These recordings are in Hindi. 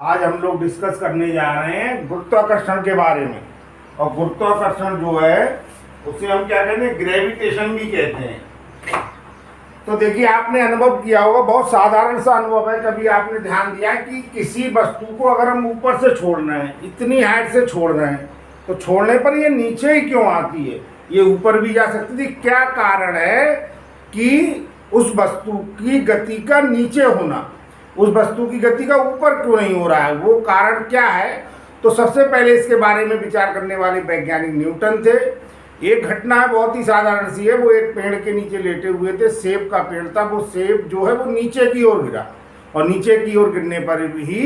आज हम लोग डिस्कस करने जा रहे हैं गुरुत्वाकर्षण के बारे में। और गुरुत्वाकर्षण जो है उसे हम क्या कहते हैं, ग्रेविटेशन भी कहते हैं। तो देखिए, आपने अनुभव किया होगा, बहुत साधारण सा अनुभव है। कभी आपने ध्यान दिया कि किसी वस्तु को अगर हम ऊपर से छोड़ रहे हैं, इतनी हाइट से छोड़ रहे हैं, तो छोड़ने पर ये नीचे ही क्यों आती है? ये ऊपर भी जा सकती थी। क्या कारण है कि उस वस्तु की गति का नीचे होना, उस वस्तु की गति का ऊपर क्यों नहीं हो रहा है? वो कारण क्या है? तो सबसे पहले इसके बारे में विचार करने वाले वैज्ञानिक न्यूटन थे। एक घटना है, बहुत ही साधारण सी है। वो एक पेड़ के नीचे लेटे हुए थे, सेब का पेड़ था। वो सेब जो है वो नीचे की ओर गिरा, और नीचे की ओर गिरने पर ही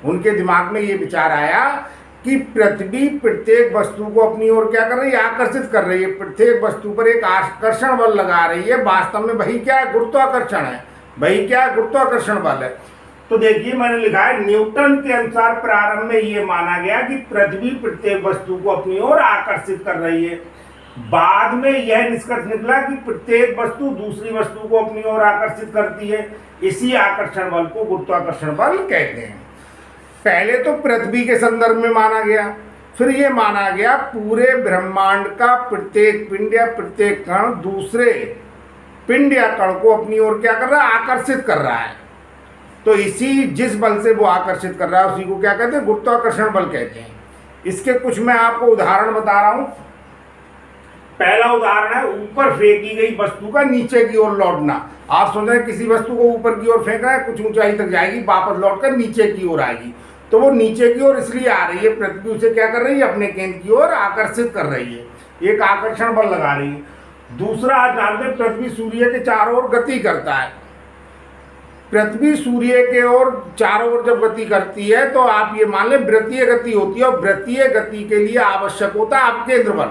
उनके दिमाग में ये विचार आया कि पृथ्वी प्रत्येक वस्तु को अपनी ओर क्या कर रही है, आकर्षित कर रही है। प्रत्येक वस्तु पर एक आकर्षण बल लगा रही है। वास्तव में वही क्या है, गुरुत्वाकर्षण है। वही क्या है, गुरुत्वाकर्षण बल है। तो देखिए, मैंने लिखा है, न्यूटन के अनुसार प्रारंभ में यह माना गया कि पृथ्वी प्रत्येक वस्तु को अपनी ओर आकर्षित कर रही है। बाद में यह निष्कर्ष निकला कि प्रत्येक वस्तु दूसरी वस्तु को अपनी ओर आकर्षित करती है। इसी आकर्षण बल को गुरुत्वाकर्षण बल कहते हैं। पहले तो पृथ्वी के संदर्भ में माना गया, फिर यह माना गया पूरे ब्रह्मांड का प्रत्येक पिंड या प्रत्येक कण दूसरे पिंड या कण को अपनी ओर क्या कर रहा है, आकर्षित कर रहा है। तो इसी जिस बल से वो आकर्षित कर रहा है उसी को क्या कहते हैं, गुरुत्वाकर्षण बल कहते हैं। इसके कुछ मैं आपको उदाहरण बता रहा हूं। पहला उदाहरण है ऊपर फेंकी गई वस्तु का नीचे की ओर लौटना। आप सोच रहे हैं किसी वस्तु को ऊपर की ओर फेंक रहा है, कुछ ऊंचाई तक जाएगी, वापस लौटकर नीचे की ओर आएगी। तो वो नीचे की ओर इसलिए आ रही है, पृथ्वी उसे क्या कर रही है, अपने केंद्र की ओर आकर्षित कर रही है, एक आकर्षण बल लगा रही है। दूसरा, आप जानते हैं पृथ्वी सूर्य के चारों ओर गति करता है। पृथ्वी सूर्य के ओर चारों ओर जब गति करती है तो आप ये मान लें वृत्तीय गति होती है। और वृत्तीय गति के लिए आवश्यक होता है अपकेंद्र बल।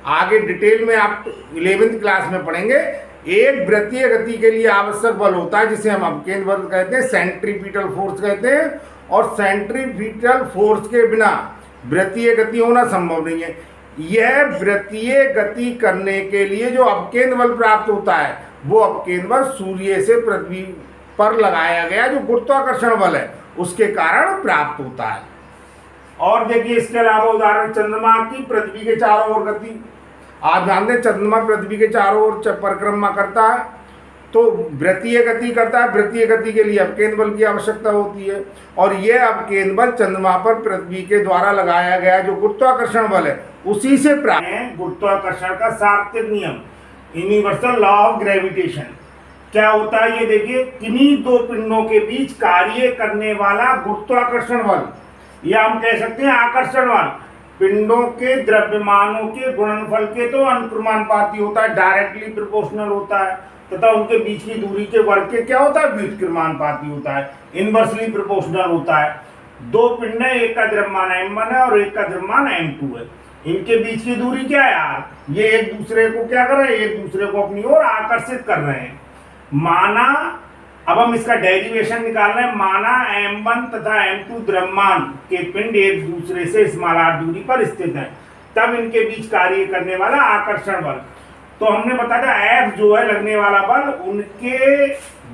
आगे डिटेल में आप 11वीं क्लास में पढ़ेंगे। एक वृत्तीय गति के लिए आवश्यक बल होता है जिसे हम अपकेंद्र बल कहते हैं, सेंट्रीपिटल फोर्स कहते हैं। और सेंट्रीपिटल फोर्स के बिना वृत्तीय गति होना संभव नहीं है। यह वृत्तीय गति करने के लिए जो अपकेंद्र बल प्राप्त होता है, वो अपकेंद्र बल सूर्य से पृथ्वी पर लगाया गया जो गुरुत्वाकर्षण बल है उसके कारण प्राप्त होता है। और देखिए, इसके अलावा उदाहरण चंद्रमा की पृथ्वी के चारों ओर गति। आप जानते हैं चंद्रमा पृथ्वी के चारों ओर परिक्रमा करता है, तो वृत्तीय गति करता है। वृत्तीय गति के लिए अपकेंद्र बल की आवश्यकता होती है। और यह अपकेंद्र बल चंद्रमा पर पृथ्वी के द्वारा लगाया गया जो गुरुत्वाकर्षण बल है उसी से प्राप्त है। गुरुत्वाकर्षण का सार्वत्रिक नियम, यूनिवर्सल लॉ ऑफ ग्रेविटेशन क्या होता है, ये देखिए, किन्हीं दो पिंडों के बीच कार्य करने वाला गुरुत्वाकर्षण बल, या हम कह सकते हैं आकर्षण बल, पिंडों के द्रव्यमानों के गुणनफल के तो अनुक्रमानुपाती होता है, डायरेक्टली प्रोपोर्शनल होता है, तथा उनके बीच की दूरी के वर्ग के क्या होता है, व्युत्क्रमानुपाती होता है, इनवर्सली प्रोपोर्शनल होता है। दो पिंड है, एक का द्रव्यमान m1 है और एक का द्रव्यमान m2 है। इनके बीच की दूरी क्या है r? ये एक दूसरे को क्या कर रहे हैं, एक दूसरे को अपनी ओर आकर्षित कर रहे हैं। माना, अब हम इसका डेरिवेशन निकाल रहे हैं, माना m1 तथा m2 द्रव्यमान के पिंड एक दूसरे से r दूरी पर स्थित हैं, तब इनके बीच कार्य करने वाला आकर्षण बल। तो हमने बताया F जो है लगने वाला बल, उनके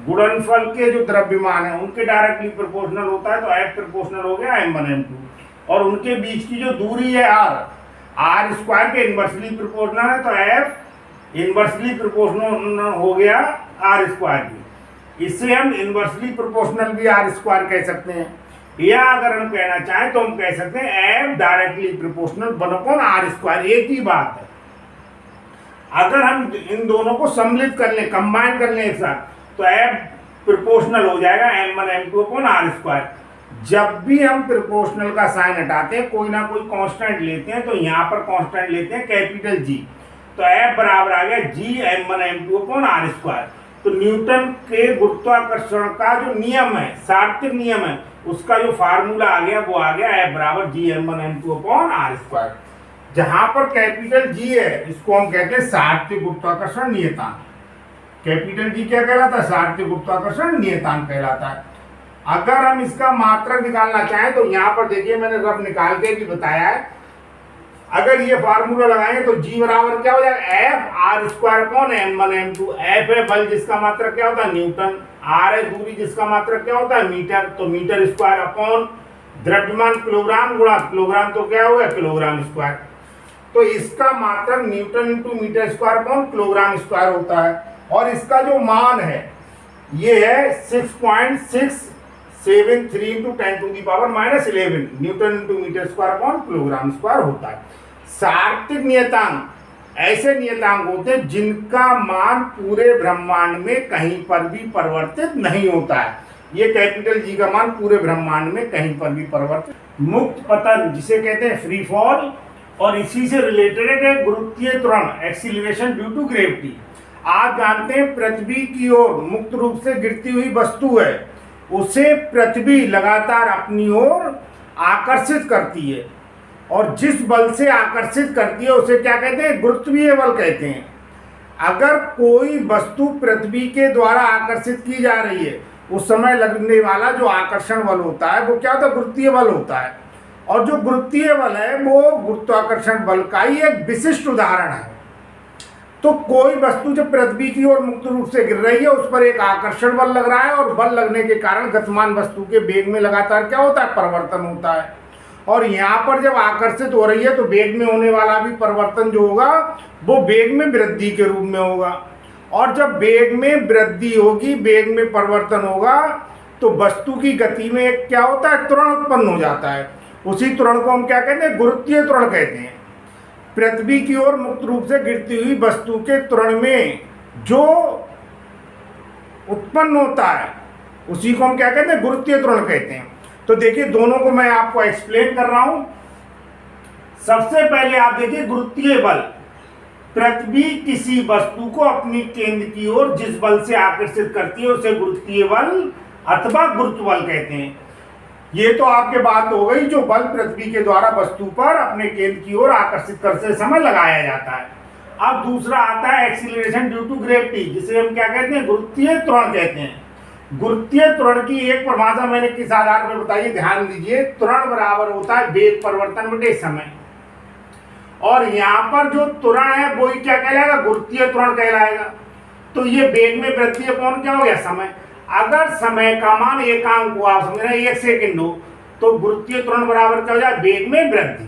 गुणनफल के जो द्रव्यमान है उनके डायरेक्टली प्रोपोर्शनल होता है। तो F प्रोपोर्शनल हो गया m1 m2। और उनके बीच की जो दूरी है r स्क्वायर के इनवर्सली प्रोपोर्शनल है, तो F इनवर्सली प्रोपोर्शनल हो गया r स्क्वायर की। इससे हम इनवर्सली प्रोपोर्शनल भी r स्क्वायर कह सकते हैं, या अगर हम कहना चाहें तो हम कह सकते हैं F directly proportional 1/r square, एक ही बात है। अगर हम इन दोनों को सम्मिलित कर लें, कंबाइन कर लें एक साथ, तो F प्रोपोर्शनल हो जाएगा m1 m2/r स्क्वायर। जब भी हम प्रोपोर्शनल का साइन हटाते हैं, कोई ना कोई कांस्टेंट लेते हैं, तो यहाँ पर कांस्टेंट लेते हैं कैपिटल G, तो F बराबर आ गया G m1 m2/r स्क्वायर। तो न्यूटन के गुरुत्वाकर्षण का जो नियम है, सार्वत्रिक नियम है, उसका जो फार्मूला आ गया वो आ गया F बराबर G m1 m2/r स्क्वायर। जहां पर कैपिटल G है इसको हम कहते हैं सार्वत्रिक गुरुत्वाकर्षण नियतांक। कैपिटल G क्या कहलाता है, सार्वत्रिक गुरुत्वाकर्षण नियतांक कहलाता है। अगर हम इसका मात्रक निकालना चाहें तो यहाँ पर देखिए, मैंने रफ निकाल के भी बताया है। अगर ये फार्मूला लगाएंगे तो G बराबर क्या हो जाएगा, F r square m1 m2। F है बल जिसका मात्रक क्या होता है, न्यूटन, आर है दूरी जिसका मात्रक क्या होता है मीटर, तो मीटर स्क्वायर अपॉन द्रव्यमान किलोग्राम गुणा किलोग्राम, तो क्या हो गया किलोग्राम स्क्वायर। तो इसका मात्रक newton into metre square upon kilogram square होता है। और इसका जो मान है ये है 6.673 into 10⁻⁻11 newton into metre square upon kilogram square होता है। सार्वत्रिक नियतांक ऐसे नियतांक होते हैं जिनका मान पूरे ब्रह्मांड में कहीं पर भी परिवर्तित नहीं होता है। ये कैपिटल जी का मान पूरे ब्रह्मांड में कहीं पर भी परिवर्तित, मुक्त पतन जिसे कहते हैं फ्री फॉल, और इसी से रिलेटेड है गुरुत्वीय त्वरण एक्सीलरेशन ड्यू टू ग्रेविटी। आप जानते हैं पृथ्वी की ओर मुक्त रूप से गिरती हुई वस्तु है, उसे पृथ्वी लगातार अपनी ओर आकर्षित करती है, और जिस बल से आकर्षित करती है उसे क्या कहते हैं गुरुत्वीय बल कहते हैं। अगर कोई वस्तु पृथ्वी के द्वारा आकर्षित की जा रही है उस समय लगने वाला जो आकर्षण बल होता है वो क्या होता है गुरुत्वीय बल होता है। और जो गुरुत्वीय बल है वो गुरुत्वाकर्षण बल का ही एक विशिष्ट उदाहरण है। तो कोई वस्तु जब पृथ्वी की ओर मुक्त रूप से गिर रही है उस पर एक आकर्षण बल लग रहा है, और बल लगने के कारण गतिमान वस्तु के वेग में लगातार क्या होता है परिवर्तन होता है। और यहाँ पर जब आकर्षित हो रही है तो वेग में होने वाला भी परिवर्तन जो होगा वो वेग में वृद्धि के रूप में होगा। और जब वेग में वृद्धि होगी, वेग में परिवर्तन होगा, तो वस्तु की गति में एक क्या होता है त्वरण उत्पन्न हो जाता है। उसी त्वरण को हम क्या कहते हैं गुरुत्वीय त्वरण कहते हैं। पृथ्वी की ओर मुक्त रूप से गिरती हुई वस्तु के त्वरण में जो उत्पन्न होता है उसी को हम क्या कहते हैं गुरुत्वीय त्वरण कहते हैं। तो देखिए दोनों को मैं आपको एक्सप्लेन कर रहा हूं। सबसे पहले आप देखिए गुरुत्वीय बल, पृथ्वी किसी वस्तु को अपनी केंद्र की ओर जिस बल से आकर्षित करती है उसे गुरुत्वीय बल अथवा गुरुत्व बल कहते हैं। ये तो आपके बात हो गई जो बल पृथ्वी के द्वारा वस्तु पर अपने केंद्र की ओर आकर्षित करते समय लगाया जाता है। अब दूसरा आता है एक्सीलरेशन ड्यू टू ग्रेविटी, जिसे हम क्या कहते हैं गुरुत्वीय त्वरण कहते हैं। गुरुत्वीय त्वरण की एक परिभाषा मैंने किस आधार पर बताई, ध्यान दीजिए। त्वरण बराबर होता है वेग परिवर्तन बटे समय, और यहाँ पर जो त्वरण है वो ही क्या कहलाएगा गुरुत्वीय त्वरण कहलाएगा। तो ये वेग में वृद्धि अपॉन क्या हो गया समय। अगर समय का मान एकांक हुआ समझ रहे 1 सेकेंड हो तो गुरुत्वीय त्वरण बराबर क्या हो जाए वेग में वृद्धि।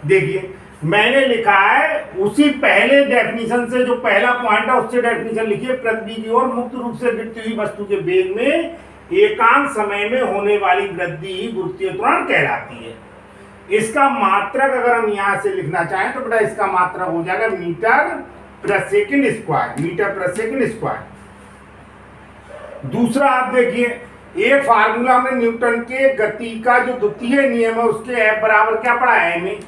देखिए मैंने लिखा है उसी पहले डेफिनेशन से, जो पहला पॉइंट है उससे डेफिनेशन लिखिए। पृथ्वी की ओर मुक्त रूप से गिरती हुई वस्तु के वेग में एकांक समय में होने वाली वृद्धि ही गुरुत्वीय त्वरण कहलाती है। इसका मात्रक अगर हम यहाँ से लिखना चाहें तो बेटा इसका मात्रक हो जाएगा मीटर प्रति सेकंड स्क्वायर, मीटर प्रति सेकंड स्क्वायर। दूसरा आप देखिए एक फार्मूला में न्यूटन के गति का जो द्वितीय नियम है उसके F बराबर क्या पड़ा है में।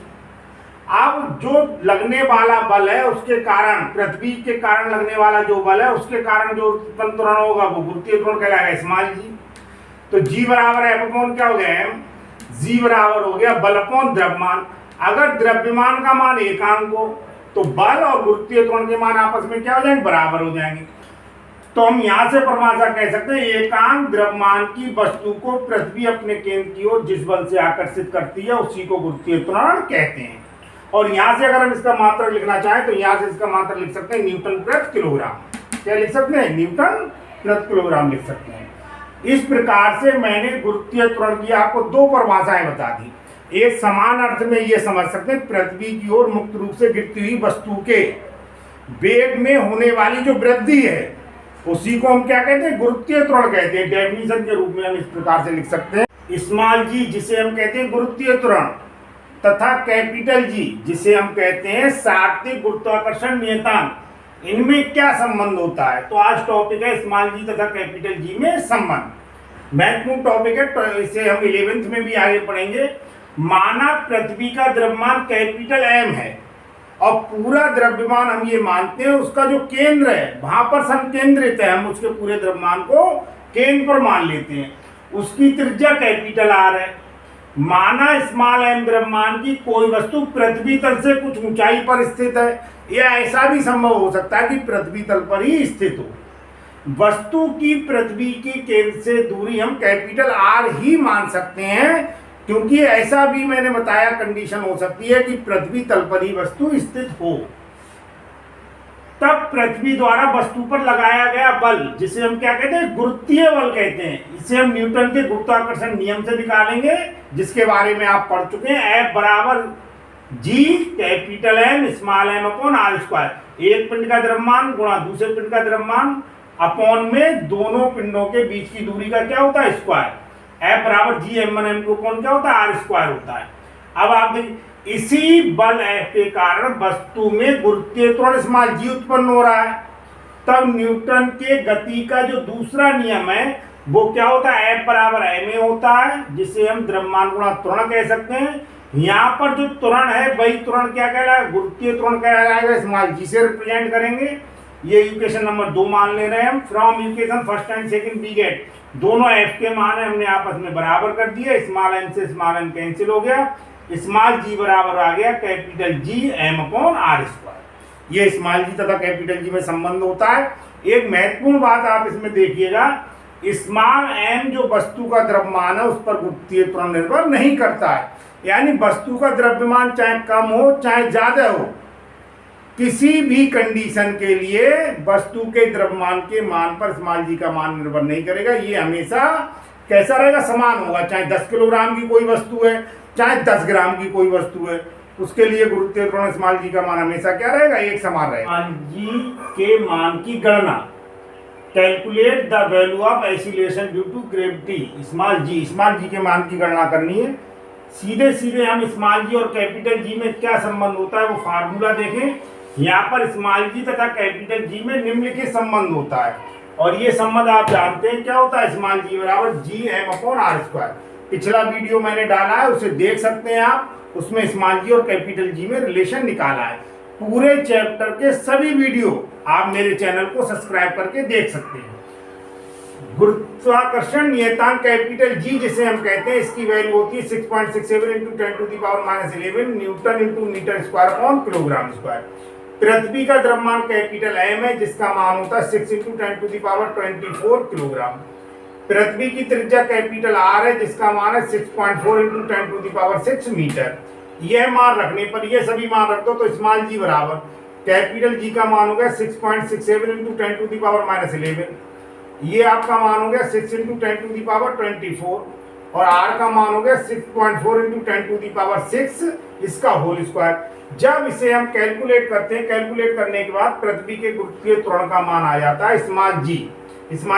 अब जो लगने वाला बल है उसके कारण, पृथ्वी के कारण लगने वाला जो बल है उसके कारण जो उत्पन्न त्वरण होगा वो गुरुत्वीय त्वरण कहलाएगा स्मॉल जी। तो G बराबर F अपॉन क्या हो गया M, G बराबर हो गया बल अपॉन द्रव्यमान। अगर द्रव्यमान का मान एकांक हो तो बल और गुरुत्वीय त्वरण के मान आपस में क्या हो जाएंगे बराबर हो जाएंगे। तो हम यहाँ से परिभाषा कह सकते हैं एकांक द्रव्यमान की वस्तु को पृथ्वी अपने केंद्र की ओर जिस बल से आकर्षित करती है उसी को गुरुत्वीय त्वरण कहते हैं। और यहाँ से अगर हम इसका मात्रक लिखना चाहें तो यहाँ से इसका मात्रक लिख सकते हैं न्यूटन प्रति किलोग्राम। क्या लिख सकते हैं न्यूटन प्रति किलोग्राम लिख सकते हैं। इस प्रकार से मैंने गुरुत्वीय त्वरण की आपको दो परिभाषाएं बता दी। एक समान अर्थ में ये समझ सकते हैं पृथ्वी की ओर मुक्त रूप से गिरती हुई वस्तु के वेग में होने वाली जो वृद्धि है उसी को हम क्या कहते हैं गुरुत्वीय त्वरण कहते हैं। डेफिनेशन के रूप में हम इस प्रकार से लिख सकते हैं स्मॉल जी जिसे हम कहते हैं गुरुत्वीय त्वरण तथा कैपिटल जी जिसे हम कहते हैं सार्वत्रिक गुरुत्वाकर्षण नियतांक, इनमें क्या संबंध होता है। तो आज टॉपिक है स्मॉल जी तथा कैपिटल जी में संबंध। महत्वपूर्ण टॉपिक है, तो इसे हम 11th में भी आगे पढ़ेंगे। माना पृथ्वी का द्रव्यमान कैपिटल M है और पूरा द्रव्यमान हम ये मानते हैं उसका जो केंद्र है वहां पर संकेंद्रित है, हम उसके पूरे द्रव्यमान को केंद्र पर मान लेते हैं, उसकी त्रिज्या कैपिटल R है। माना स्मॉल m द्रव्यमान की कोई वस्तु पृथ्वी तल से कुछ ऊंचाई पर स्थित है, या ऐसा भी संभव हो सकता है कि पृथ्वी तल पर ही स्थित हो। वस्तु की पृथ्वी की केंद्र से दूरी हम कैपिटल R ही मान सकते हैं, क्योंकि ऐसा भी मैंने बताया कंडीशन हो सकती है कि पृथ्वी तल पर ही वस्तु स्थित हो। तब पृथ्वी द्वारा वस्तु पर लगाया गया बल, जिसे हम क्या कहते हैं, गुरुत्वीय बल कहते हैं। इसे हम न्यूटन के गुरुत्वाकर्षण नियम से निकालेंगे, जिसके बारे में आप पढ़ चुके हैं। F बराबर G capital M small m upon are square. एक पिंड का द्रव्यमान गुणा दूसरे पिंड का द्रव्यमान अपॉन में दोनों पिंडों के बीच की दूरी का क्या होता है, स्क्वायर। F बराबर जी m1 m2 अपॉन क्या होता है, आर स्क्वायर होता है। अब आप देखिए, इसी बल F के कारण वस्तु में गुरुत्वीय त्वरण स्मॉल g उत्पन्न हो रहा है। तब न्यूटन के गति का जो दूसरा नियम है वो क्या होता है, F बराबर ma होता है, जिसे हम द्रव्यमान गुणा त्वरण कह सकते हैं। यहाँ पर जो त्वरण है वही त्वरण क्या कहलाएगा, गुरुत्वीय त्वरण कहलाएगा, स्मॉल g से रिप्रेजेंट करेंगे। ये इक्वेशन नंबर 2 मान ले रहे हैं हम। From equation first and second we get, दोनों F के मान है हमने आपस में बराबर कर दिए। स्मॉल m से स्मॉल m कैंसिल हो गया, स्मॉल g बराबर आ गया capital G m upon are square. ये स्मॉल g तथा कैपिटल G में संबंध होता है। एक महत्वपूर्ण बात आप इसमें देखिएगा, स्मॉल m जो वस्तु का द्रव्यमान है उस पर गुरुत्वीय त्वरण निर्भर नहीं करता है। यानी वस्तु का द्रव्यमान चाहे कम हो चाहे ज्यादा हो, किसी भी कंडीशन के लिए वस्तु के द्रव्यमान के मान पर स्मॉल g का मान निर्भर नहीं करेगा। ये हमेशा कैसा रहेगा, समान होगा। चाहे 10 किलोग्राम की कोई वस्तु है चाहे 10 ग्राम की कोई वस्तु है, उसके लिए गुरुत्वीय त्वरण स्मॉल g का मान हमेशा क्या रहेगा, एक समान रहेगा। g के मान की गणना, calculate the value of acceleration due to gravity small g के मान की गणना करनी है। सीधे सीधे हम स्मॉल g और कैपिटल G में क्या संबंध होता है वो फार्मूला देखें। यहाँ पर स्मॉल g तथा कैपिटल G में निम्नलिखित संबंध होता है, और ये संबंध आप जानते हैं क्या होता है, स्मॉल g बराबर जी m अपॉन आर स्क्वायर। पिछला वीडियो मैंने डाला है, उसे देख सकते हैं आप, उसमें स्मॉल g और कैपिटल G में रिलेशन निकाला है। पूरे चैप्टर के सभी वीडियो आप मेरे चैनल को सब्सक्राइब करके देख सकते हैं। गुरुत्वाकर्षण नियतांक कैपिटल G जिसे हम कहते हैं, इसकी वैल्यू होती है 6.67 × 10⁻11 newton × metre square upon kilogram square. पृथ्वी का द्रव्यमान कैपिटल M है, जिसका मान होता है 6 × 10⁻24 किलोग्राम। पृथ्वी की त्रिज्या कैपिटल R है, जिसका मान है 6.4 × 10⁻6 मीटर। यह मान रखने पर ये सभी मान रख दो तो स्मॉल g बराबर कैपिटल G का मान हो गया 6.67 × 10⁻11, ये आपका मान हो गया 6 × 10⁻24 और R का मान हो गया 6.4 × 10⁻6 इसका होल स्क्वायर। जब इसे हम कैलकुलेट करते हैं, कैलकुलेट करने के बाद पृथ्वी के गुरुत्वीय त्वरण का मान आ जाता है स्मॉल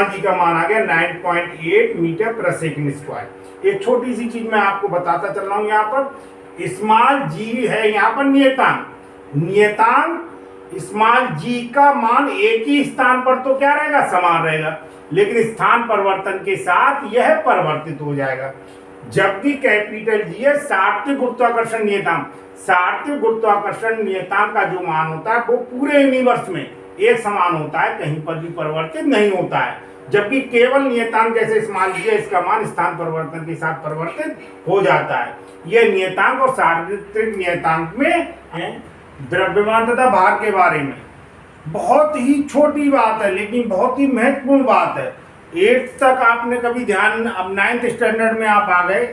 g का मान आ गया 9.8 मीटर पर सेकंड स्क्वायर। एक छोटी सी चीज मैं आपको बताता चल रहा हूँ, यहाँ पर स्मॉल g है, यहाँ पर नियतांक स्मॉल g का मान एक ही स्थान पर तो क्या रहेगा, समान रहेगा, लेकिन स्थान परिवर्तन के साथ यह परिवर्तित हो जाएगा। जबकि कैपिटल G है सार्थक गुरुत्वाकर्षण नियतांक। सार्थक गुरुत्वाकर्षण नियतांक का जो मान होता है वो पूरे यूनिवर्स में एक समान होता है, कहीं पर भी परिवर्तित नहीं होता है। जबकि केवल नियतांक जैसे स्मॉल g है, इसका मान स्थान परिवर्तन के साथ परिवर्तित हो जाता है। यह नियतांक और सार्वत्रिक नियतांक में है। द्रव्यमान तथा भार के बारे में बहुत ही छोटी बात है, लेकिन बहुत ही महत्वपूर्ण बात है। 8th तक आपने कभी ध्यान, अब 9th स्टैंडर्ड में आप आ गए,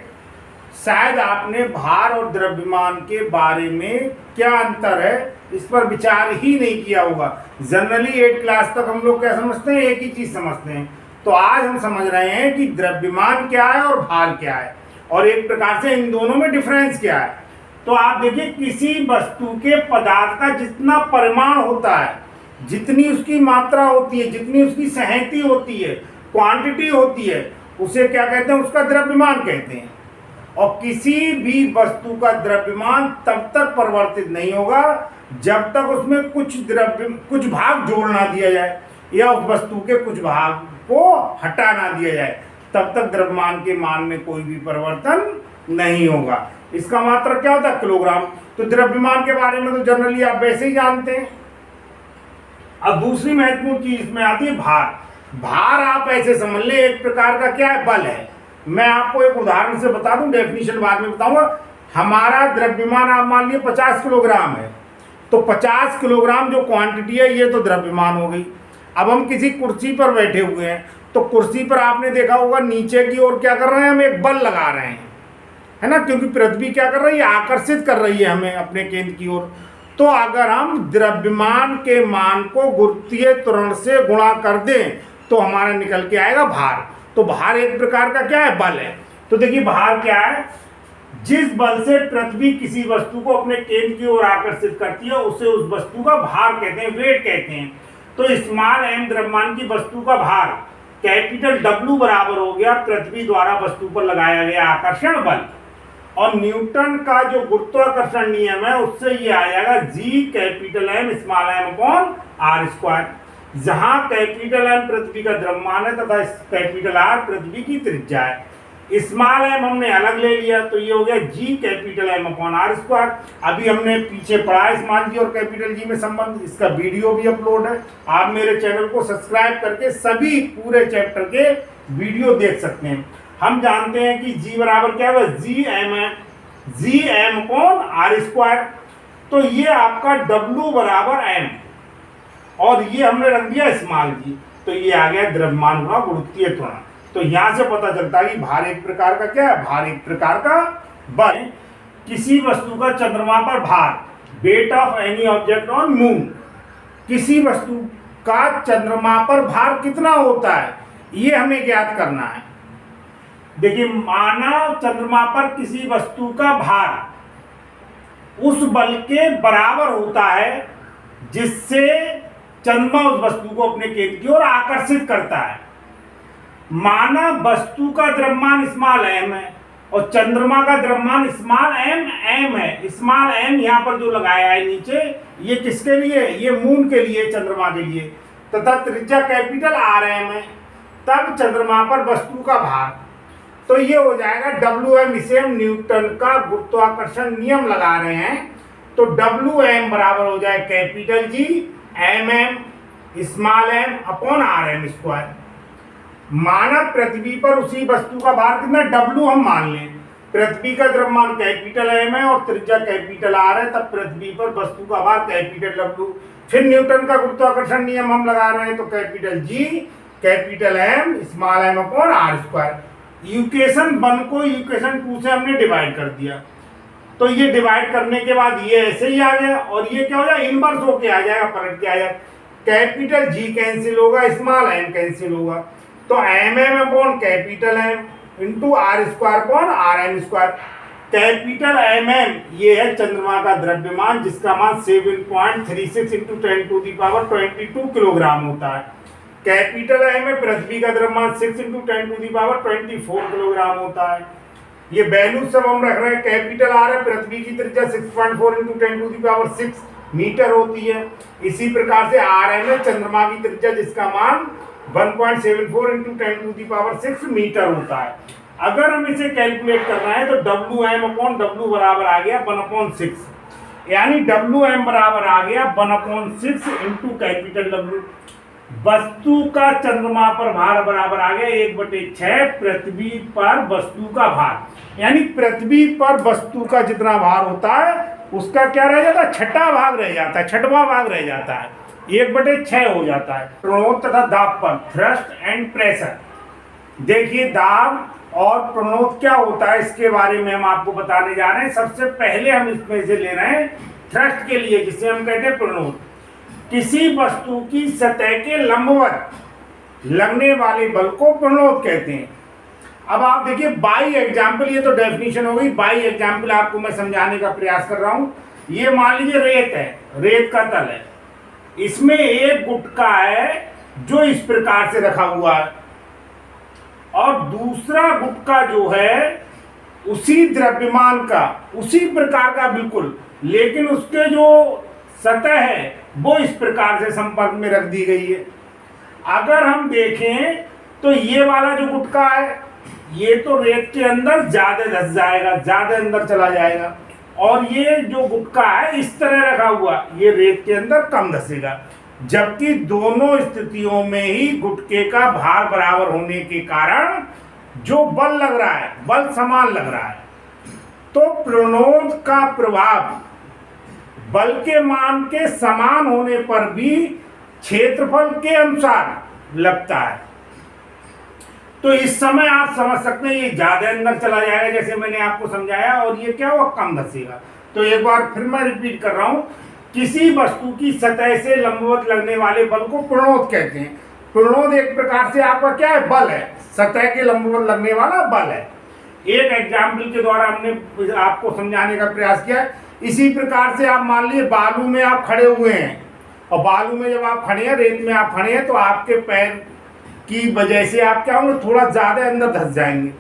शायद आपने भार और द्रव्यमान के बारे में क्या अंतर है इस पर विचार ही नहीं किया होगा। जनरली 8th क्लास तक हम लोग क्या समझते हैं, एक ही चीज समझते हैं। तो आज हम समझ रहे हैं कि द्रव्यमान क्या है और भार क्या है, और एक प्रकार से इन दोनों में डिफरेंस क्या है। तो आप देखिए, किसी वस्तु के पदार्थ का जितना परिमाण होता है, जितनी उसकी मात्रा होती है, जितनी उसकी सहती होती है, क्वांटिटी होती है, उसे क्या कहते हैं, उसका द्रव्यमान कहते हैं। और किसी भी वस्तु का द्रव्यमान तब तक परिवर्तित नहीं होगा जब तक उसमें कुछ भाग जोड़ ना दिया जाए या उस वस्तु के कुछ भाग को हटा ना दिया जाए, तब तक द्रव्यमान के मान में कोई भी परिवर्तन नहीं होगा। इसका मात्रा क्या होता है, किलोग्राम। तो द्रव्यमान के बारे में तो जनरली आप वैसे ही जानते हैं। अब दूसरी महत्वपूर्ण चीज इसमें आती है भार। भार आप ऐसे समझ ले, एक प्रकार का क्या है, बल है। मैं आपको एक उदाहरण से बता दूं, डेफिनेशन बाद में बताऊंगा। हमारा द्रव्यमान आप मान लीजिए 50 किलोग्राम है, तो 50 किलोग्राम जो क्वांटिटी है ये तो द्रव्यमान हो गई। अब हम किसी कुर्सी पर बैठे हुए हैं, तो कुर्सी पर आपने देखा होगा नीचे की ओर क्या कर रहे हैं, हम एक बल लगा रहे हैं, है ना, क्योंकि पृथ्वी क्या कर रही है, आकर्षित कर रही है हमें अपने केंद्र की ओर। तो अगर हम द्रव्यमान के मान को गुरुत्वीय त्वरण से गुणा कर दें तो हमारा निकल के आएगा भार। तो भार एक प्रकार का क्या है, बल है। तो देखिए भार क्या है, जिस बल से पृथ्वी किसी वस्तु को अपने केंद्र की ओर आकर्षित करती है उसे उस वस्तु का भार कहते हैं, वेट कहते हैं। तो स्मॉल m द्रव्यमान की वस्तु का भार कैपिटल W बराबर हो गया पृथ्वी द्वारा वस्तु पर लगाया गया आकर्षण बल, और न्यूटन का जो गुरुत्वाकर्षण नियम है उससे ये आ जाएगा G capital M small m upon r square, जहां कैपिटल M पृथ्वी का द्रव्यमान है तथा कैपिटल R पृथ्वी की त्रिज्या है। स्मॉल m हमने अलग ले लिया तो ये हो गया G capital M upon R square. अभी हमने पीछे पढ़ा स्मॉल g और कैपिटल G में संबंध, इसका वीडियो भी अपलोड है, आप मेरे चैनल को सब्सक्राइब करके सभी पूरे चैप्टर के वीडियो देख सकते हैं। हम जानते हैं कि G बराबर क्या है, G M upon R square. तो ये आपका W बराबर M और ये हमने रख दिया स्मॉल g, तो ये आ गया द्रव्यमान गुणा गुरुत्वीय त्वरण। तो यहां से पता चलता है कि भार एक प्रकार का क्या है, भार एक प्रकार का बल। किसी वस्तु का चंद्रमा पर भार, weight of any object on moon, किसी वस्तु का चंद्रमा पर भार कितना होता है ये हमें ज्ञात करना है। देखिए माना चंद्रमा पर किसी वस्तु का भार उस बल के बराबर होता है जिससे चंद्रमा उस वस्तु को अपने केंद्र की ओर आकर्षित करता है। माना वस्तु का द्रव्यमान स्मॉल m है और चंद्रमा का द्रव्यमान स्मॉल m है। स्मॉल m यहाँ पर जो लगाया है नीचे, ये किसके लिए, ये मून के लिए, चंद्रमा के लिए, तथा त्रिज्या कैपिटल RM है। तब चंद्रमा पर वस्तु का भार, तो ये हो जाएगा Wm। इसे हम न्यूटन का गुरुत्वाकर्षण नियम लगा रहे हैं, तो Wm बराबर हो जाए capital G mm small m upon RM square. माना पृथ्वी पर उसी वस्तु का भार कितना, W हम मान लें, पृथ्वी का द्रव्यमान कैपिटल M है और त्रिज्या कैपिटल R है, तब पृथ्वी पर वस्तु का भार कैपिटल W। फिर न्यूटन का गुरुत्वाकर्षण नियम हम लगा रहे हैं, तो capital G capital M small m upon R square. Equation 1 को इक्वेशन 2 से हमने डिवाइड कर दिया, तो ये डिवाइड करने के बाद ये ऐसे ही आ गया और ये क्या हो जाएगा, इनवर्स होके आ जाएगा, पलट के आ जाएगा। कैपिटल G कैंसिल होगा, स्मॉल m कैंसिल होगा, तो mm upon capital M into R square upon RM square. Capital mm ये है चंद्रमा का द्रव्यमान जिसका मान 7.36 इंटू 10⁻22 किलोग्राम होता है। कैपिटल M है पृथ्वी का द्रव्यमान 6 इंटू 10⁻24 किलोग्राम होता है। ये वैल्यू सब हम रख रहे हैं। कैपिटल R है पृथ्वी की त्रिज्या 6.4 इंटू 10⁻6 मीटर होती है। इसी प्रकार से RM है चंद्रमा की त्रिज्या जिसका मान 1.74 इंटू 10⁻6 मीटर होता है। अगर हम इसे कैलकुलेट करना है तो Wm अपॉन W बराबर आ गया 1/6, यानी Wm बराबर आ गया 1/6 इंटू कैपिटल W। वस्तु का चंद्रमा पर भार बराबर आ गया 1/6 पृथ्वी पर वस्तु का भार, यानी पृथ्वी पर वस्तु का जितना भार होता है उसका क्या रह जाता है, छठा भाग रह जाता है, छठवां भाग रह जाता है, 1/6 हो जाता है। प्रणोद तथा दाब पर, थ्रस्ट एंड प्रेशर। देखिए दाब और प्रणोद क्या होता है इसके बारे में हम आपको बताने जा रहे हैं। सबसे पहले हम इसमें से ले रहे हैं थ्रस्ट के लिए, जिसे हम कहते हैं प्रणोद। किसी वस्तु की सतह के लंबवत लगने वाले बल को प्रणोद कहते हैं। अब आप देखिए बाई एग्जाम्पल, ये तो डेफिनेशन हो गई, बाई एग्जाम्पल आपको मैं समझाने का प्रयास कर रहा हूं। ये मान लीजिए रेत है, रेत का तल है, इसमें एक गुटका है जो इस प्रकार से रखा हुआ है और दूसरा गुटका जो है उसी द्रव्यमान का, उसी प्रकार का बिल्कुल, लेकिन उसके जो सतह है वो इस प्रकार से संपर्क में रख दी गई है। अगर हम देखें तो ये वाला जो गुटका है ये तो रेत के अंदर ज्यादा धंस जाएगा, ज्यादा अंदर चला जाएगा, और ये जो गुटका है इस तरह रखा हुआ ये रेत के अंदर कम धंसेगा। जबकि दोनों स्थितियों में ही गुटके का भार बराबर होने के कारण जो बल लग रहा है बल समान लग रहा है। तो प्रणोद का प्रभाव बल के मान के समान होने पर भी क्षेत्रफल के अनुसार लगता है। तो इस समय आप समझ सकते हैं ये ज्यादा अंदर चला जाएगा जैसे मैंने आपको समझाया, और ये क्या हुआ, कम धंसेगा। तो एक बार फिर मैं रिपीट कर रहा हूं, किसी वस्तु की सतह से लंबवत लगने वाले बल को प्रणोद कहते हैं। प्रणोद एक प्रकार से आपका क्या है, बल है, सतह के लंबवत लगने वाला बल है। एक एग्जाम्पल के द्वारा हमने आपको समझाने का प्रयास किया है। इसी प्रकार से आप मान लीजिए बालू में आप खड़े हुए हैं, और बालू में जब आप खड़े हैं, रेत में आप खड़े हैं, तो आपके पैर की वजह से आप क्या होंगे, थोड़ा ज़्यादा अंदर धंस जाएंगे।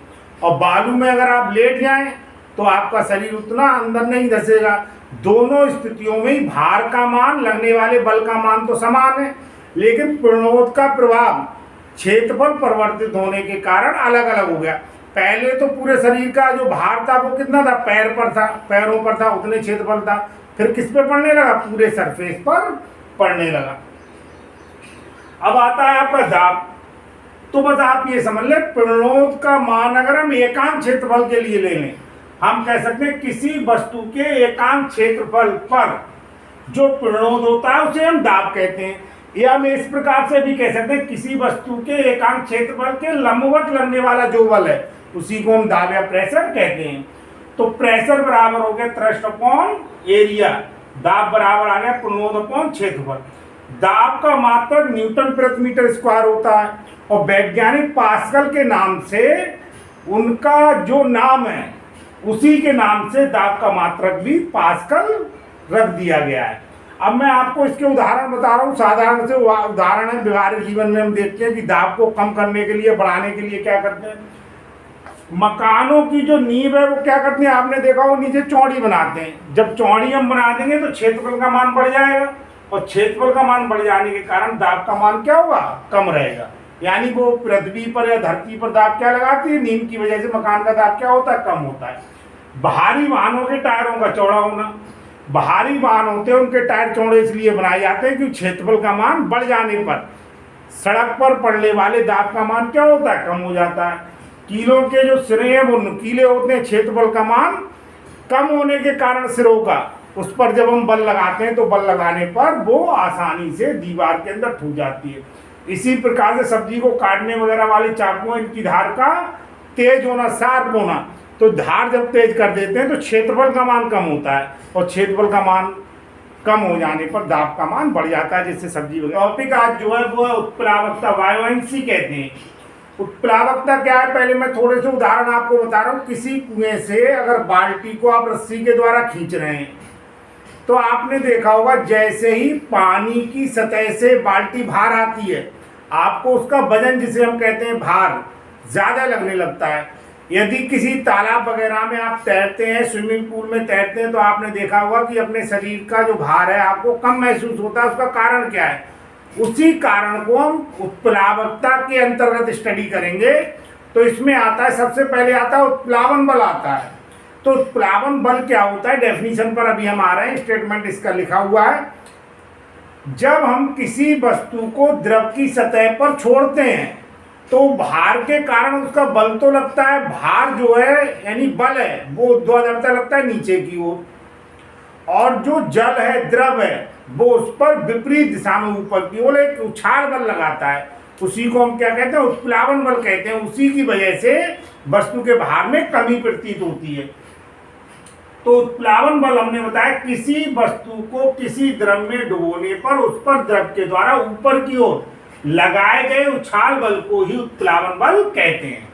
और बालू में अगर आप लेट जाएं तो आपका शरीर उतना अंदर नहीं धंसेगा। दोनों स्थितियों में ही भार का मान, लगने वाले बल का मान तो समान है, लेकिन प्रणोद का प्रभाव क्षेत्रफल परिवर्तित होने के कारण अलग अलग हो गया। पहले तो पूरे शरीर का जो भार था वो कितना था, पैर पर था, पैरों पर था, उतने क्षेत्रफल था। फिर किस पे पड़ने लगा, पूरे सरफेस पर पड़ने लगा। अब आता है आपका दाब। तो बस आप ये समझ लें, प्रणोद का मान अगर हम एकांक क्षेत्रफल के लिए ले लें, हम कह सकते हैं किसी वस्तु के एकांक क्षेत्रफल पर जो प्रणोद होता है उसे हम दाब कहते हैं। या हम इस प्रकार से भी कह सकते हैं किसी वस्तु के एकांक क्षेत्रफल के लंबवत लगने वाला जो बल है उसी को हम दाब या प्रेशर कहते हैं। तो प्रेशर बराबर हो गया थ्रस्ट अपॉन एरिया, दाब बराबर आ गया प्रणोद अपॉन क्षेत्रफल। दाब का मात्रक न्यूटन प्रति मीटर स्क्वायर होता है, और वैज्ञानिक पास्कल के नाम से उनका जो नाम है उसी के नाम से दाब का मात्रक भी पास्कल रख दिया गया है। अब मैं आपको इसके उदाहरण बता रहा हूँ। साधारण से उदाहरण है, व्यवहारिक जीवन में हम देखते हैं कि दाब को कम करने के लिए, बढ़ाने के लिए क्या करते हैं। मकानों की जो नींव है वो क्या करते हैं, आपने देखा वो नीचे चौड़ी बनाते हैं। जब चौड़ी हम बना देंगे तो क्षेत्रफल का मान बढ़ जाएगा, और क्षेत्रफल का मान बढ़ जाने के कारण दाब का मान क्या होगा, कम रहेगा। यानी वो पृथ्वी पर या धरती पर दाब क्या लगाती है, नींव की वजह से मकान का दाब क्या होता है, कम होता है। भारी वाहनों के टायरों का चौड़ा होना, भारी वाहन होते हैं उनके टायर चौड़े इसलिए बनाए जाते हैं क्योंकि क्षेत्रफल का मान बढ़ जाने पर सड़क पर पड़ने वाले दाब का मान क्या होता है, कम हो जाता है। कीलों के जो सिरे हैं वो नुकीले होते हैं, क्षेत्रफल का मान कम होने के कारण सिरों का, उस पर जब हम बल लगाते हैं तो बल लगाने पर वो आसानी से दीवार के अंदर ठूक जाती है। इसी प्रकार से सब्जी को काटने वगैरह वाले चाकुओं, इनकी धार का तेज होना, शार्प होना, तो धार जब तेज कर देते हैं तो क्षेत्रफल का मान कम होता है, और क्षेत्रफल का मान कम हो जाने पर दाब का मान बढ़ जाता है, जिससे सब्जी वगैरह। टॉपिक आज जो है वो उत्प्लावकता, वायोएंसी कहते हैं। उत्प्लावकता क्या है, पहले मैं थोड़े से उदाहरण आपको बता रहा हूँ। किसी कुएं से अगर बाल्टी को आप रस्सी के द्वारा खींच रहे हैं तो आपने देखा होगा जैसे ही पानी की सतह से बाल्टी बाहर आती है, आपको उसका वजन, जिसे हम कहते हैं भार, ज़्यादा लगने लगता है। यदि किसी तालाब वगैरह में आप तैरते हैं, स्विमिंग पूल में तैरते हैं, तो आपने देखा होगा कि अपने शरीर का जो भार है आपको कम महसूस होता है। उसका कारण क्या है, उसी कारण को हम उत्प्लावकता के अंतर्गत स्टडी करेंगे। तो इसमें आता है, सबसे पहले आता है उत्प्लावन बल आता है। तो उत्प्लावन बल क्या होता है, डेफिनेशन पर अभी हम आ रहे हैं, स्टेटमेंट इसका लिखा हुआ है। जब हम किसी वस्तु को द्रव की सतह पर छोड़ते हैं तो भार के कारण उसका बल तो लगता है, भार जो है यानी बल है वो ऊर्ध्वाधरता लगता है नीचे की ओर, और जो जल है, द्रव है, वो उस पर विपरीत दिशा में ऊपर की ओर एक उछाल बल लगाता है। उसी को हम क्या कहते हैं, उत्प्लावन बल कहते हैं। उसी की वजह से वस्तु के भार में कमी प्रतीत होती है। तो उत्प्लावन बल हमने बताया किसी वस्तु को किसी द्रव में डुबोने पर उस पर द्रव के द्वारा ऊपर की ओर लगाए गए उछाल बल को ही उत्प्लावन बल कहते हैं।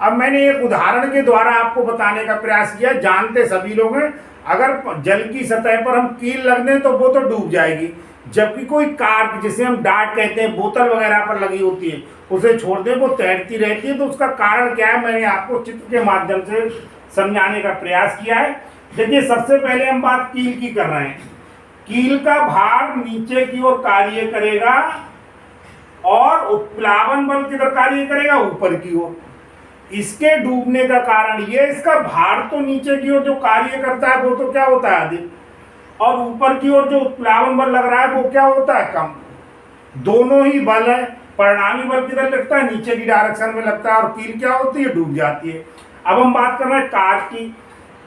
अब मैंने एक उदाहरण के द्वारा आपको बताने का प्रयास किया। जानते सभी लोग हैं, अगर जल की सतह पर हम कील लग दें तो वो तो डूब जाएगी, जबकि कोई कार्क, जिसे हम डार्ट कहते हैं, बोतल वगैरह पर लगी होती है, उसे छोड़ दें वो तैरती रहती है। तो उसका कारण क्या है, मैंने आपको चित्र के माध्यम से समझाने का प्रयास किया है। देखिए, सबसे पहले हम बात कील की कर रहे हैं। कील का भार नीचे की ओर कार्य करेगा और उत्प्लावन बल किधर कार्य करेगा, ऊपर की ओर। इसके डूबने का कारण ये, इसका भार तो नीचे की ओर जो कार्य करता है वो तो क्या होता है, अधिक, और ऊपर की ओर जो उत्प्लावन बल लग रहा है वो क्या होता है, कम। दोनों ही बल है, परिणामी बल किधर लगता है, नीचे की डायरेक्शन में लगता है, और कील क्या होती है, डूब जाती है। अब हम बात कर रहे हैं कार की।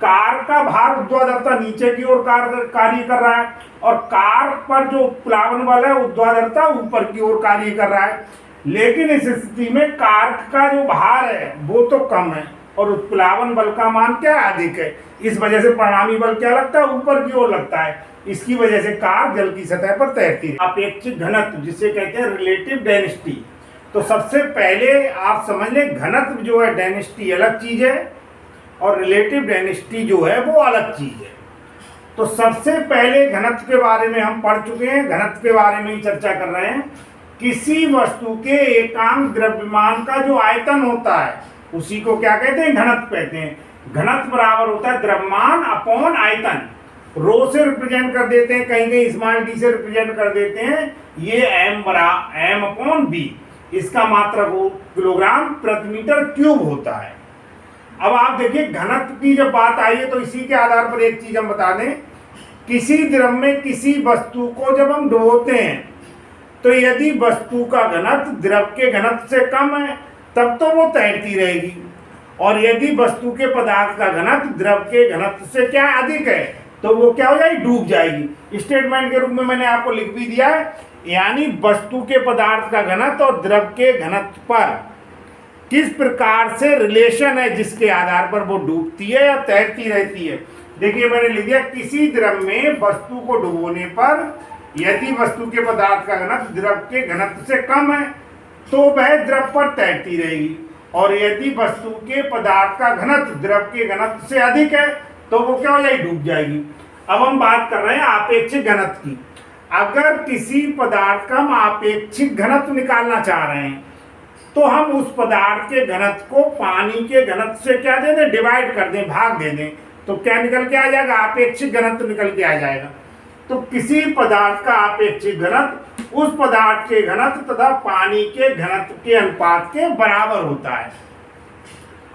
कार का भार ऊर्ध्वाधरता नीचे की ओर कार्य कर रहा है, और कार पर जो उत्प्लावन बल है ऊर्ध्वाधरता ऊपर की ओर कार्य कर रहा है। लेकिन इस स्थिति में कार का जो भार है वो तो कम है और उत्प्लावन बल का मान क्या अधिक है। इस वजह से परिणामी बल क्या लगता है, ऊपर की ओर लगता है। इसकी वजह से कार जल की सतह पर तैरती है। अपेक्षिक घनत्व जिसे कहते हैं रिलेटिव डेंसिटी। तो सबसे पहले आप समझ लें घनत्व जो है डेंसिटी अलग चीज है और रिलेटिव डेंसिटी जो है वो अलग चीज है। तो सबसे पहले घनत्व के बारे में हम पढ़ चुके हैं, घनत्व के बारे में ही चर्चा कर रहे हैं। किसी वस्तु के एकांक द्रव्यमान का जो आयतन होता है उसी को क्या कहते हैं, घनत्व कहते हैं। घनत्व बराबर होता है द्रव्यमान अपॉन आयतन। रो से रिप्रेजेंट कर देते हैं, कहीं कहीं स्मॉल डी से रिप्रेजेंट कर देते हैं। ये एम अपॉन बी, इसका मात्रक किलोग्राम प्रति मीटर क्यूब होता है। अब आप देखिए घनत्व की जब बात आई है तो इसी के आधार पर एक चीज हम बता दें, किसी द्रव में किसी वस्तु को जब हम डुबोते हैं तो यदि वस्तु का घनत्व द्रव के घनत्व से कम है तब तो वो तैरती रहेगी, और यदि वस्तु के पदार्थ का घनत्व द्रव के घनत्व से क्या अधिक है तो वो क्या हो जाएगी, डूब जाएगी। स्टेटमेंट के रूप में मैंने आपको लिख भी दिया है, यानी वस्तु के पदार्थ का घनत्व और द्रव के घनत्व पर किस प्रकार से रिलेशन है जिसके आधार पर वो डूबती है या तैरती रहती है। देखिए मैंने लिख दिया, किसी द्रव में वस्तु को डुबोने पर यदि वस्तु के पदार्थ का घनत्व द्रव के घनत्व से कम है तो वह द्रव पर तैरती रहेगी, और यदि वस्तु के पदार्थ का घनत्व द्रव के घनत्व से अधिक है तो वो क्या हो जाएगी, डूब जाएगी। अब हम बात कर रहे हैं आपेक्षिक घनत्व की। अगर किसी पदार्थ का हम आपेक्षिक घनत्व निकालना चाह रहे हैं तो हम उस पदार्थ के घनत्व को पानी के घनत्व से क्या दे दें, डिवाइड कर दें, भाग दे दें, तो क्या निकल के आ जाएगा, आपेक्षिक घनत्व निकल के आ जाएगा। तो किसी पदार्थ का आपेक्षिक घनत्व उस पदार्थ के घनत्व तथा पानी के घनत्व के अनुपात के बराबर होता है।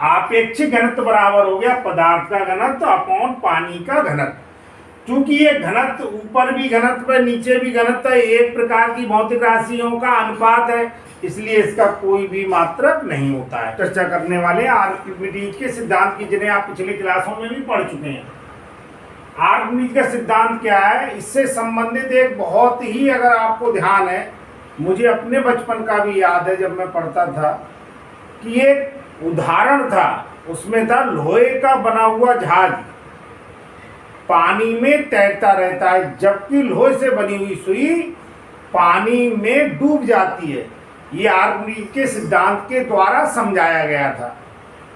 आपेक्षिक घनत्व बराबर हो गया पदार्थ का घनत्व अपॉन पानी का घनत्व। चूंकि ये घनत्व ऊपर भी घनत्व है नीचे भी घनत्व है, एक प्रकार की भौतिक राशियों का अनुपात है, इसलिए इसका कोई भी मात्रक नहीं होता है। चर्चा करने वाले आर्किमिडीज के सिद्धांत की, जिन्हें आप पिछले क्लासों में भी पढ़ चुके हैं। आर्किमिडीज का सिद्धांत क्या है, इससे संबंधित एक बहुत ही, अगर आपको ध्यान है, मुझे अपने बचपन का भी याद है जब मैं पढ़ता था कि एक उदाहरण था, उसमें था लोहे का बना हुआ जहाज पानी में तैरता रहता है, जबकि लोहे से बनी हुई सुई पानी में डूब जाती है। ये आर्किमिडीज के सिद्धांत के द्वारा समझाया गया था।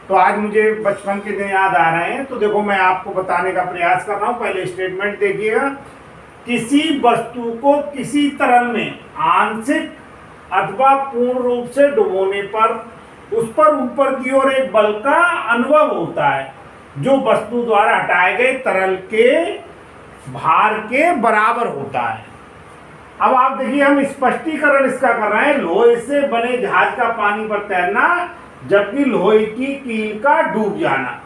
तो आज मुझे बचपन के दिन याद आ रहे हैं, तो देखो मैं आपको बताने का प्रयास कर रहा हूँ। पहले स्टेटमेंट देखिएगा, किसी वस्तु को किसी तरल में आंशिक अथवा पूर्ण रूप से डुबोने पर उस पर ऊपर की ओर एक बल का अनुभव होता है जो वस्तु द्वारा हटाए गए तरल के भार के बराबर होता है। अब आप देखिए, हम स्पष्टीकरण इसका कर रहे हैं, लोहे से बने जहाज का पानी पर तैरना जबकि लोहे की कील का डूब जाना।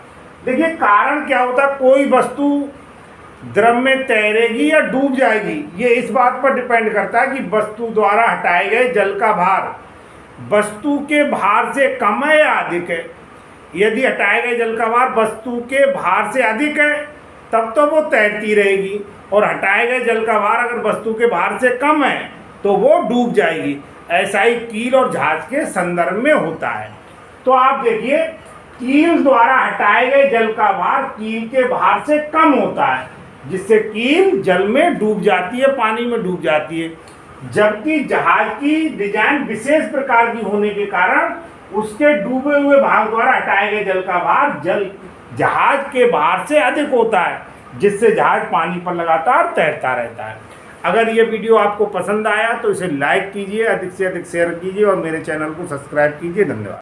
देखिए कारण क्या होता है, कोई वस्तु द्रव में तैरेगी या डूब जाएगी, ये इस बात पर डिपेंड करता है कि वस्तु द्वारा हटाए गए जल का भार वस्तु के भार से कम है या अधिक है। यदि हटाए गए जल का भार वस्तु के भार से अधिक है तब तो वो तैरती रहेगी, और हटाए गए जल का भार अगर वस्तु के भार से कम है तो वो डूब जाएगी। ऐसा ही कील और जहाज के संदर्भ में होता है। तो आप देखिए, कील द्वारा हटाए गए जल का भार कील के भार से कम होता है, जिससे कील जल में डूब जाती है, पानी में डूब जाती है, जबकि जहाज की डिजाइन विशेष प्रकार की होने के कारण उसके डूबे हुए भाग द्वारा हटाए गए जल का भार जहाज के भार से अधिक होता है, जिससे जहाज पानी पर लगातार तैरता रहता है। अगर ये वीडियो आपको पसंद आया तो इसे लाइक कीजिए, अधिक से अधिक शेयर कीजिए और मेरे चैनल को सब्सक्राइब कीजिए। धन्यवाद।